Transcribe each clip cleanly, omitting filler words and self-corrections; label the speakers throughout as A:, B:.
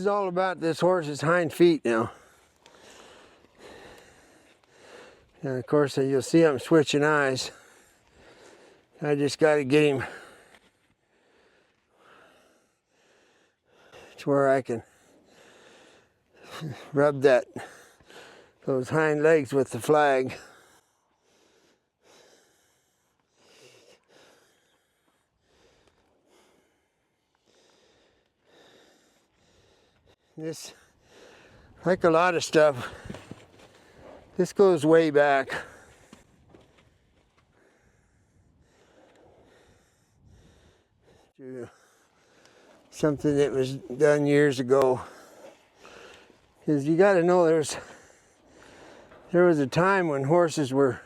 A: is all about this horse's hind feet now. And of course, you'll see I'm switching eyes. I just got to get him to where I can rub those hind legs with the flag. This, like a lot of stuff, this goes way back. To something that was done years ago. Because you got to know there was a time when horses were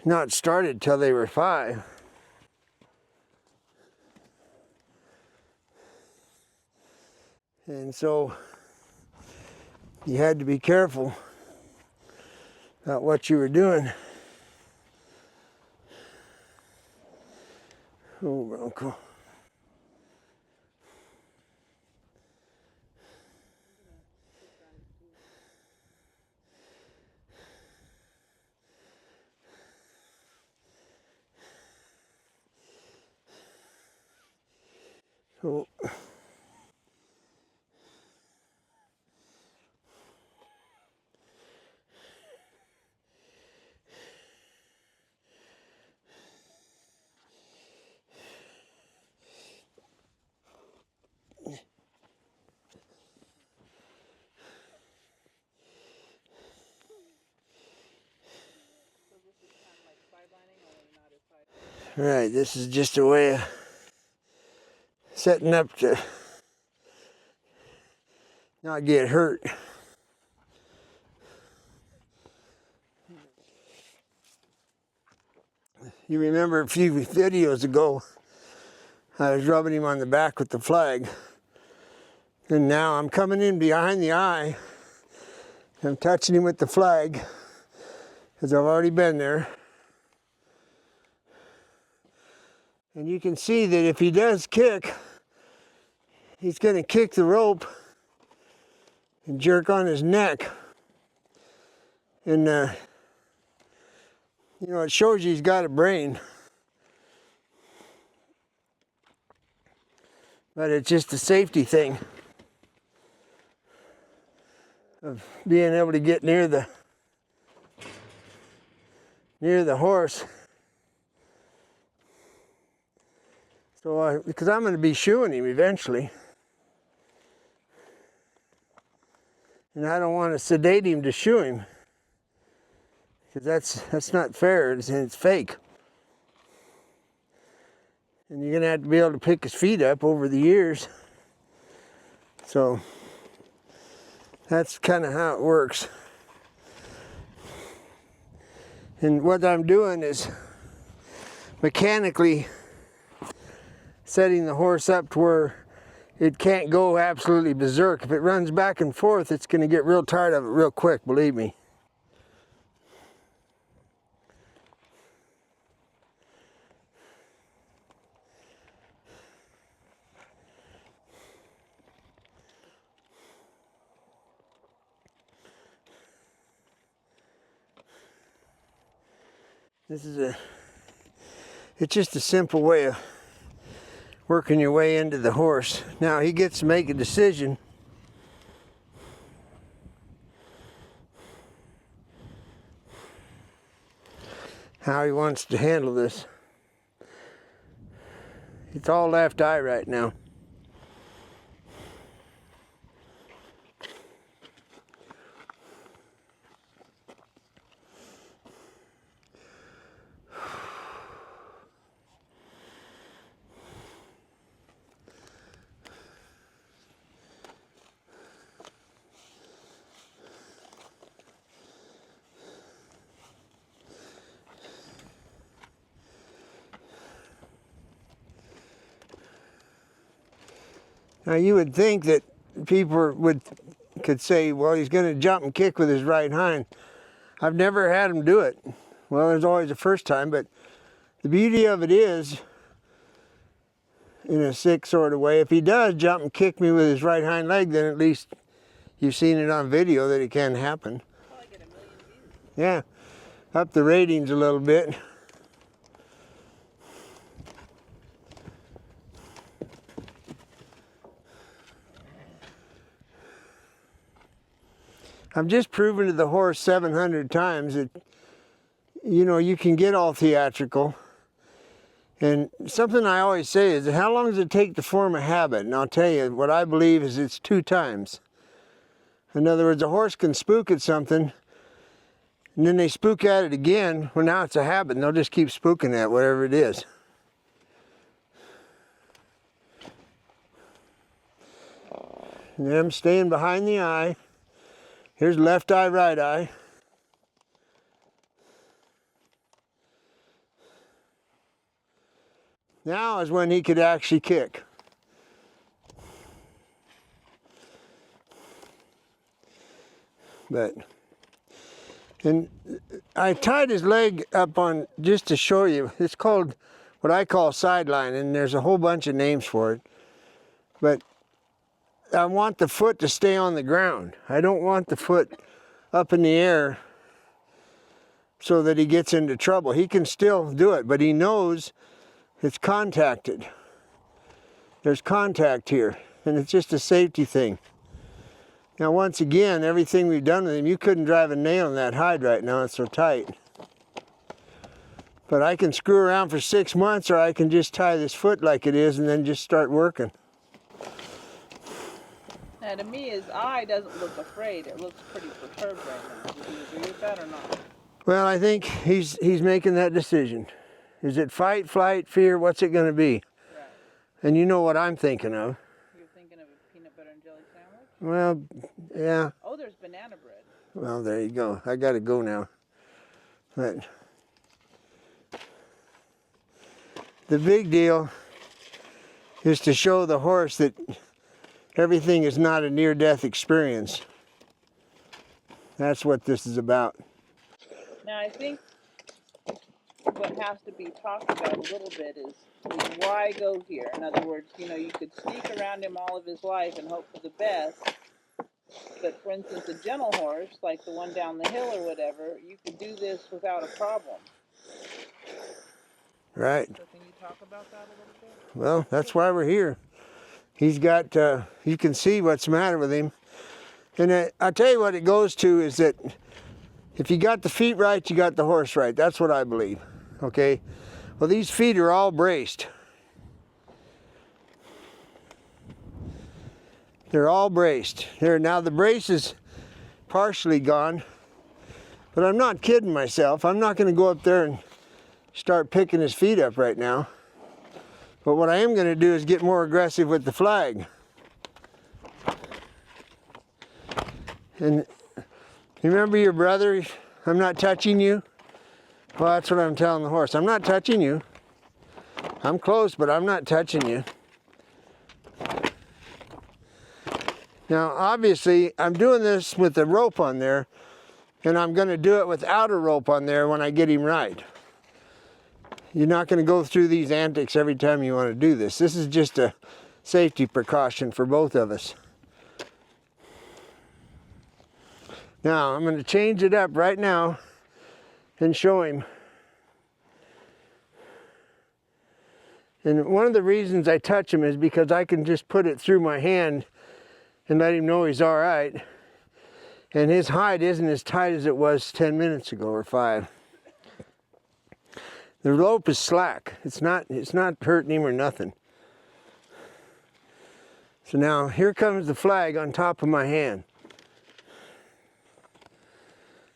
A: not started till they were 5. And so you had to be careful about what you were doing. Oh, Bronco. So right, this is just a way of setting up to not get hurt. You remember a few videos ago, I was rubbing him on the back with the flag. And now I'm coming in behind the eye. I'm touching him with the flag, because I've already been there. And you can see that if he does kick, he's going to kick the rope and jerk on his neck. And, you know, it shows you he's got a brain. But it's just a safety thing of being able to get near the horse. So, because I'm going to be shoeing him eventually. And I don't want to sedate him to shoe him. Because that's not fair, and it's fake. And you're going to have to be able to pick his feet up over the years. So, that's kind of how it works. And what I'm doing is mechanically setting the horse up to where it can't go absolutely berserk. If it runs back and forth, it's going to get real tired of it real quick, believe me. It's just a simple way of working your way into the horse. Now he gets to make a decision. How he wants to handle this. It's all left eye right now. Now you would think that people could say, well, he's going to jump and kick with his right hind. I've never had him do it. Well, there's always a first time, but the beauty of it is in a sick sort of way. If he does jump and kick me with his right hind leg, then at least you've seen it on video that it can happen.
B: Probably get 1 million views.
A: Yeah, up the ratings a little bit. I've just proven to the horse 700 times that, you know, you can get all theatrical. And something I always say is, how long does it take to form a habit? And I'll tell you, what I believe is it's 2 times. In other words, a horse can spook at something, and then they spook at it again. Well, now it's a habit, and they'll just keep spooking at whatever it is. And I'm staying behind the eye. Here's left eye, right eye. Now is when he could actually kick. And I tied his leg up on, just to show you, it's called what I call sideline, and there's a whole bunch of names for it. But I want the foot to stay on the ground. I don't want the foot up in the air so that he gets into trouble. He can still do it, but he knows it's contacted. There's contact here, and it's just a safety thing. Now, once again, everything we've done with him, you couldn't drive a nail in that hide right now, it's so tight. But I can screw around for 6 months, or I can just tie this foot like it is and then just start working.
B: Now, to me, his eye doesn't look afraid. It looks pretty perturbed right now. Do you agree with that or not?
A: Well, I think he's making that decision. Is it fight, flight, fear? What's it going to be?
B: Right.
A: And you know what I'm thinking of.
B: You're thinking of a peanut butter and jelly sandwich?
A: Well, yeah.
B: Oh, there's banana bread.
A: Well, there you go. I got to go now. But the big deal is to show the horse that everything is not a near-death experience. That's what this is about.
B: Now, I think what has to be talked about a little bit is why go here? In other words, you know, you could sneak around him all of his life and hope for the best. But for instance, a gentle horse, like the one down the hill or whatever, you could do this without a problem.
A: Right.
B: So can you talk about that a little bit?
A: Well, that's why we're here. He's got, you can see what's the matter with him. And I'll tell you what it goes to is that if you got the feet right, you got the horse right. That's what I believe, okay? Well, these feet are all braced. They're all braced. Now the brace is partially gone, but I'm not kidding myself. I'm not gonna go up there and start picking his feet up right now. But what I am going to do is get more aggressive with the flag. And remember your brother, I'm not touching you? Well, that's what I'm telling the horse. I'm not touching you. I'm close, but I'm not touching you. Now, obviously, I'm doing this with the rope on there, and I'm going to do it without a rope on there when I get him right. You're not going to go through these antics every time you want to do this. This is just a safety precaution for both of us. Now, I'm going to change it up right now and show him. And one of the reasons I touch him is because I can just put it through my hand and let him know he's all right. And his hide isn't as tight as it was 10 minutes ago or 5. The rope is slack. It's not hurting him or nothing. So now here comes the flag on top of my hand.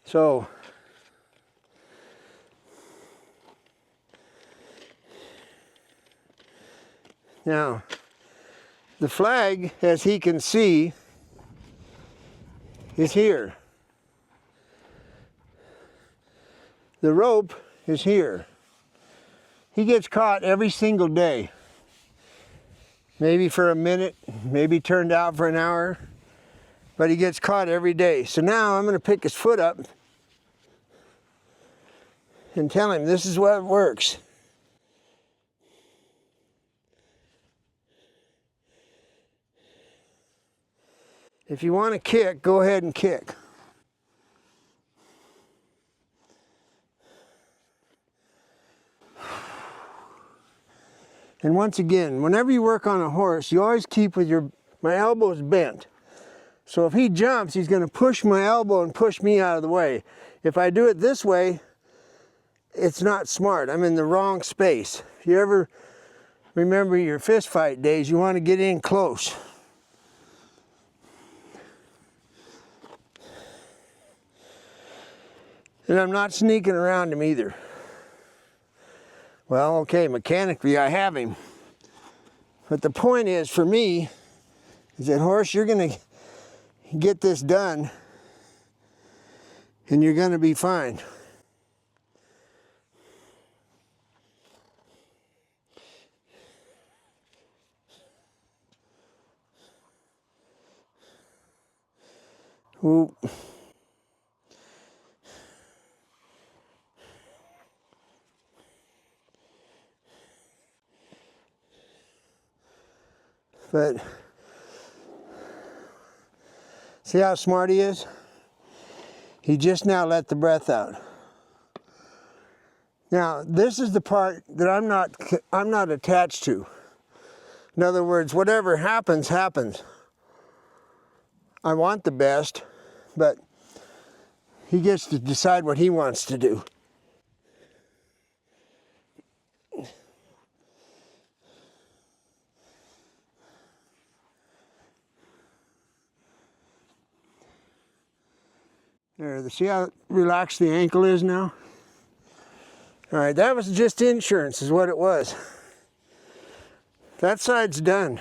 A: So now the flag, as he can see, is here. The rope is here. He gets caught every single day. Maybe for a minute, maybe turned out for an hour, but he gets caught every day. So now I'm going to pick his foot up and tell him this is what works. If you want to kick, go ahead and kick. And once again, whenever you work on a horse, you always keep with my elbows bent. So if he jumps, he's going to push my elbow and push me out of the way. If I do it this way, it's not smart. I'm in the wrong space. If you ever remember your fist fight days, you want to get in close. And I'm not sneaking around him either. Well, okay, mechanically I have him. But the point is, for me, is that horse, you're going to get this done and you're going to be fine. Ooh. But see how smart he is? He just now let the breath out. Now, this is the part that I'm not attached to. In other words, whatever happens, happens. I want the best, but he gets to decide what he wants to do. There, see how relaxed the ankle is now? All right, that was just insurance is what it was. That side's done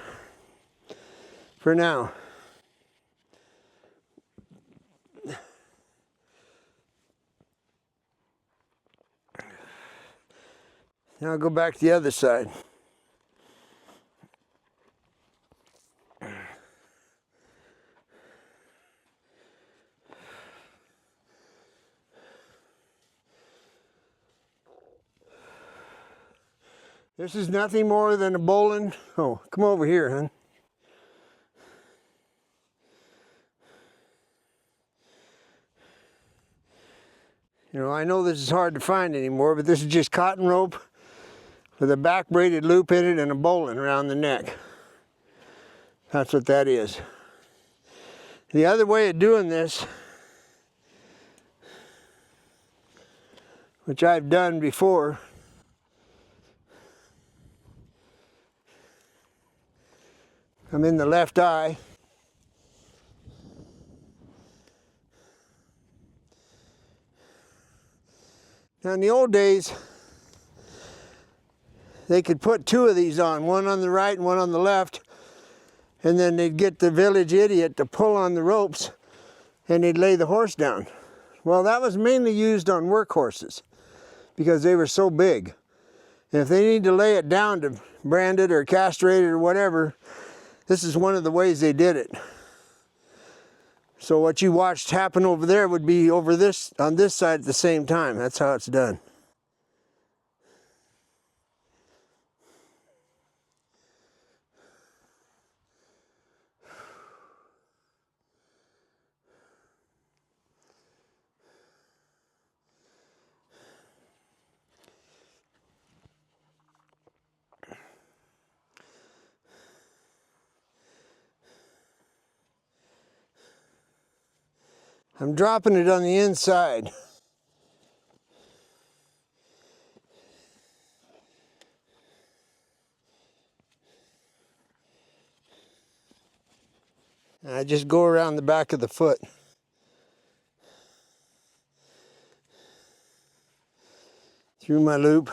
A: for now. Now I'll go back to the other side. This is nothing more than a bowling. Oh, come over here, hon. You know, I know this is hard to find anymore, but this is just cotton rope with a back braided loop in it and a bowline around the neck. That's what that is. The other way of doing this, which I've done before, I'm in the left eye. Now in the old days, they could put two of these on, one on the right and one on the left, and then they'd get the village idiot to pull on the ropes and they'd lay the horse down. Well, that was mainly used on work horses because they were so big. And if they need to lay it down to brand it or castrate it or whatever, this is one of the ways they did it. So what you watched happen over there would be over this, on this side at the same time. That's how it's done. I'm dropping it on the inside. I just go around the back of the foot. Through my loop.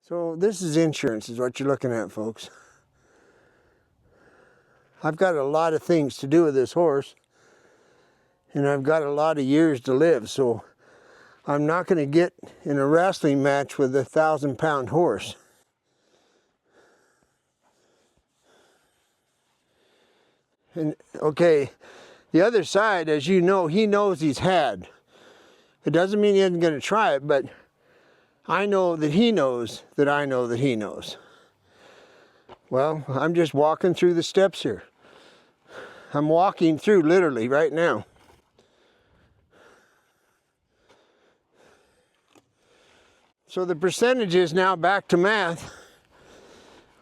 A: So this is insurance, is what you're looking at, folks. I've got a lot of things to do with this horse, and I've got a lot of years to live, so I'm not going to get in a wrestling match with a 1,000-pound horse. And okay, The other side, as you know, he knows he's had. It doesn't mean he isn't going to try it, but I know that he knows that I know that he knows. Well, I'm just walking through the steps here. I'm walking through literally right now. So the percentage is now back to math.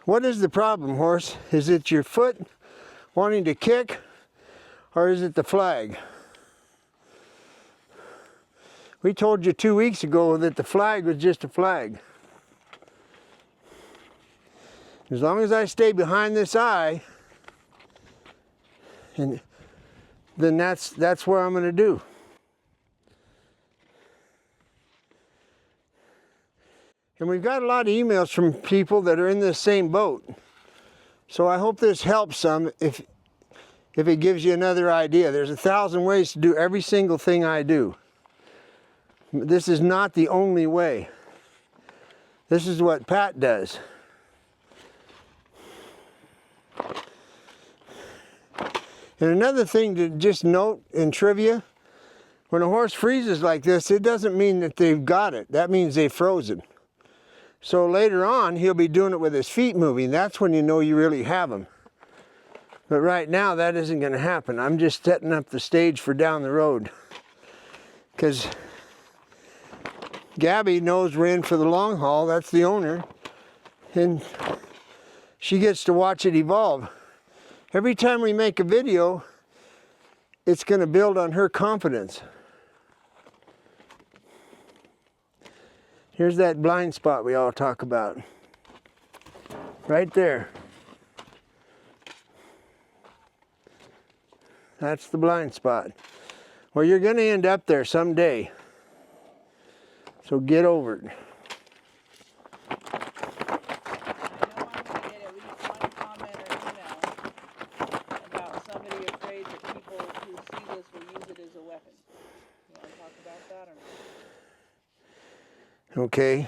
A: What is the problem, horse? Is it your foot wanting to kick, or is it the flag? We told you 2 weeks ago that the flag was just a flag. As long as I stay behind this eye, and then that's what I'm going to do. And we've got a lot of emails from people that are in this same boat. So I hope this helps some if it gives you another idea. There's 1,000 ways to do every single thing I do. This is not the only way. This is what Pat does. And another thing to just note in trivia, when a horse freezes like this, it doesn't mean that they've got it. That means they've frozen. So later on, he'll be doing it with his feet moving. That's when you know you really have him. But right now, that isn't going to happen. I'm just setting up the stage for down the road. Because Gabby knows we're in for the long haul. That's the owner. And she gets to watch it evolve. Every time we make a video, it's going to build on her confidence. Here's that blind spot we all talk about. Right there. That's the blind spot. Well, you're going to end up there someday. So get over it.
B: I know I'm going to get at least one comment or email about somebody afraid that people who see this will use it as a weapon. You want to talk about that or not?
A: Okay.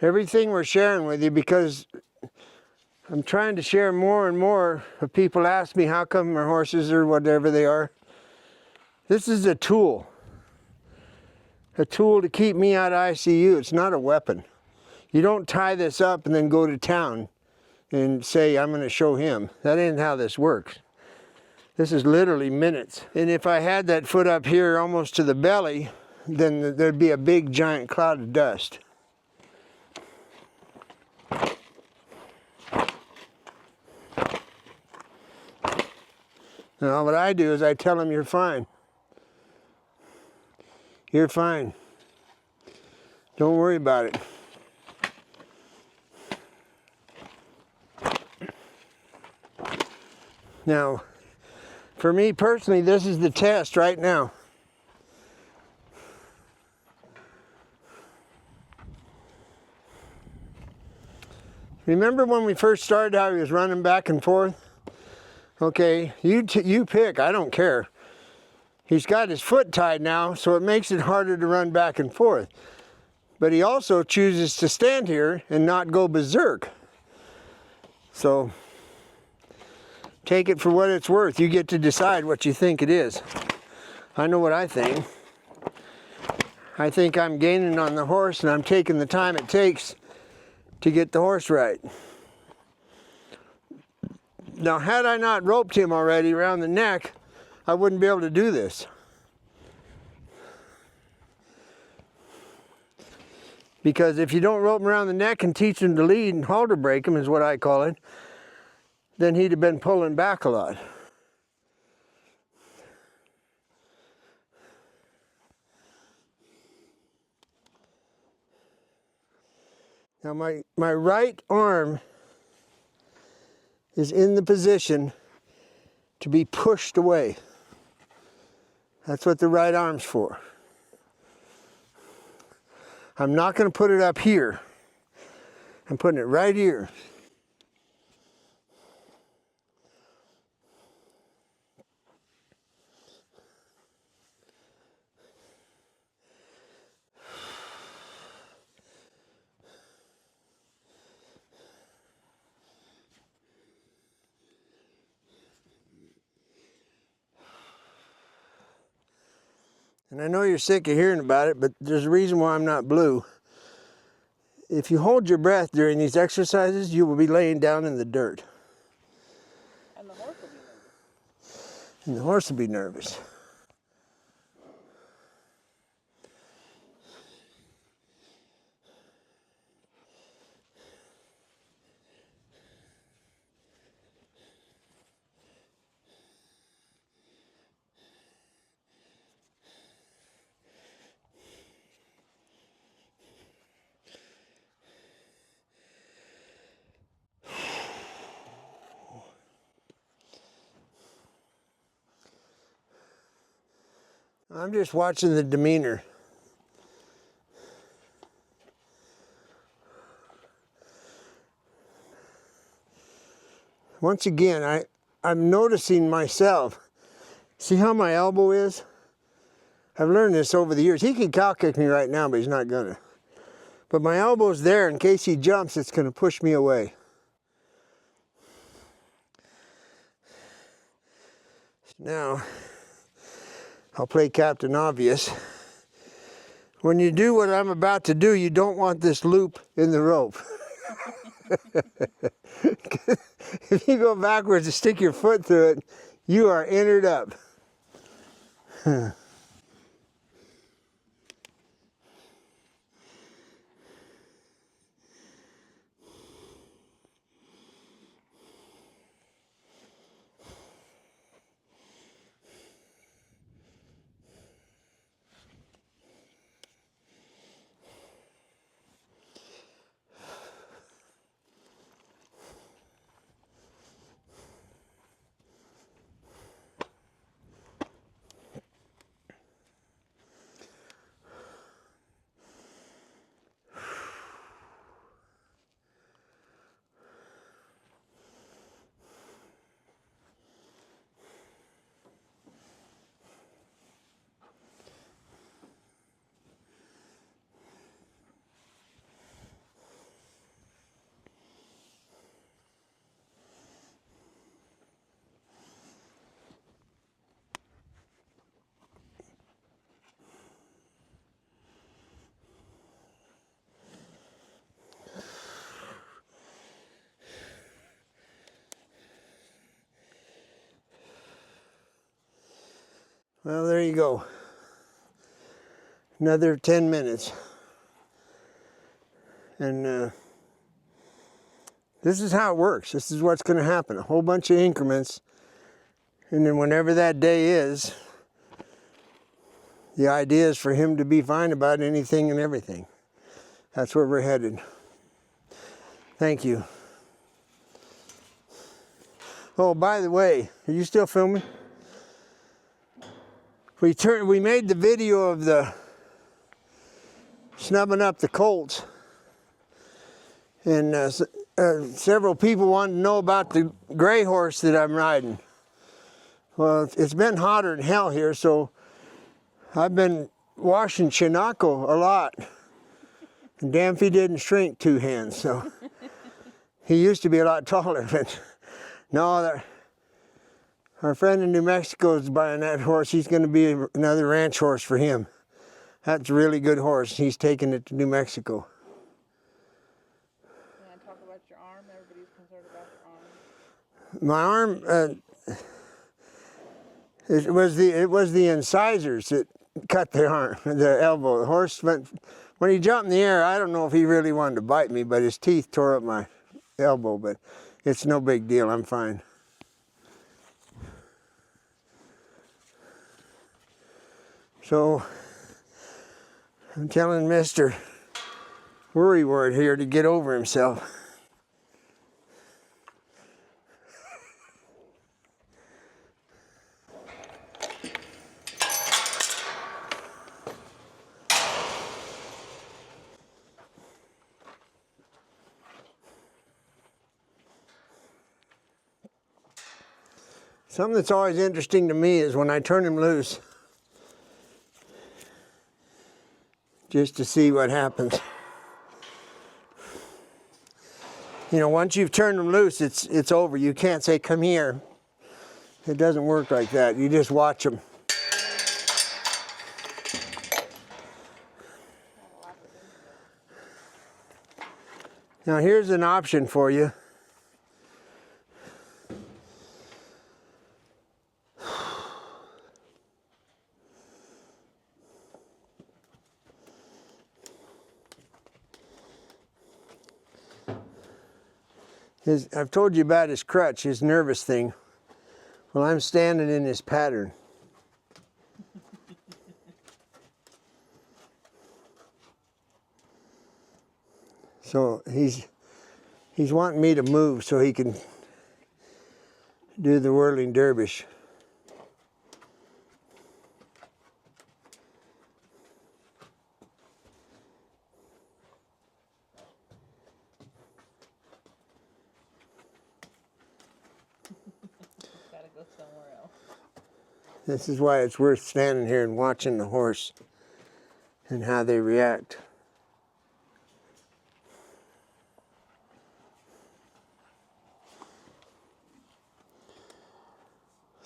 A: Everything we're sharing with you, because I'm trying to share more and more of people ask me how come our horses or whatever they are. This is a tool. A tool to keep me out of ICU. It's not a weapon. You don't tie this up and then go to town and say, I'm going to show him. That ain't how this works. This is literally minutes. And if I had that foot up here almost to the belly, then there'd be a big giant cloud of dust. Now what I do is I tell him, you're fine. You're fine. Don't worry about it. Now, for me personally, this is the test right now. Remember when we first started how he was running back and forth? Okay, you pick, I don't care. He's got his foot tied now, so it makes it harder to run back and forth. But he also chooses to stand here and not go berserk. So, take it for what it's worth. You get to decide what you think it is. I know what I think. I think I'm gaining on the horse and I'm taking the time it takes to get the horse right. Now, had I not roped him already around the neck, I wouldn't be able to do this. Because if you don't rope him around the neck and teach him to lead and halter break him, is what I call it, then he'd have been pulling back a lot. Now my right arm is in the position to be pushed away. That's what the right arm's for. I'm not going to put it up here. I'm putting it right here. And I know you're sick of hearing about it, but there's a reason why I'm not blue. If you hold your breath during these exercises, you will be laying down in the dirt.
B: And the horse will be nervous.
A: And the horse will be nervous. I'm just watching the demeanor. Once again, I'm noticing myself. See how my elbow is? I've learned this over the years. He can cow kick me right now, but he's not gonna. But my elbow's there in case he jumps, it's gonna push me away. Now, I'll play Captain Obvious. When you do what I'm about to do, you don't want this loop in the rope. If you go backwards and stick your foot through it, you are entered up. Well, there you go. Another 10 minutes. And this is how it works. This is what's going to happen. A whole bunch of increments. And then whenever that day is, the idea is for him to be fine about anything and everything. That's where we're headed. Thank you. Oh, by the way, are you still filming? We made the video of the snubbing up the colts, and several people wanted to know about the gray horse that I'm riding. Well, it's been hotter than hell here, so I've been washing Chinako a lot. And damn if he didn't shrink 2 hands, so he used to be a lot taller, but no, our friend in New Mexico is buying that horse. He's going to be another ranch horse for him. That's a really good horse. He's taking it to New Mexico.
B: You want to talk about your arm? Everybody's concerned about your arm.
A: My arm, it was the incisors that cut the arm, the elbow. The horse went, when he jumped in the air, I don't know if he really wanted to bite me, but his teeth tore up my elbow, but it's no big deal. I'm fine. So, I'm telling Mr. Worrywart here to get over himself. Something that's always interesting to me is when I turn him loose, just to see what happens. You know, once you've turned them loose, it's over. You can't say, come here. It doesn't work like that. You just watch them. Now here's an option for you. I've told you about his crutch, his nervous thing. Well, I'm standing in his pattern. So he's wanting me to move so he can do the whirling dervish.
B: Gotta go somewhere else.
A: This is why it's worth standing here and watching the horse and how they react.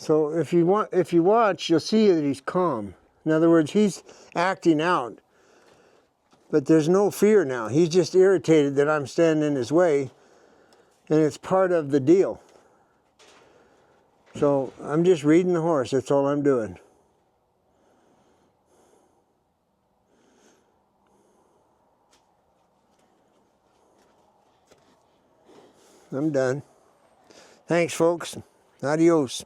A: So if you watch, you'll see that he's calm. In other words, he's acting out, but there's no fear now. He's just irritated that I'm standing in his way, and it's part of the deal. So I'm just reading the horse, that's all I'm doing. I'm done. Thanks, folks. Adios.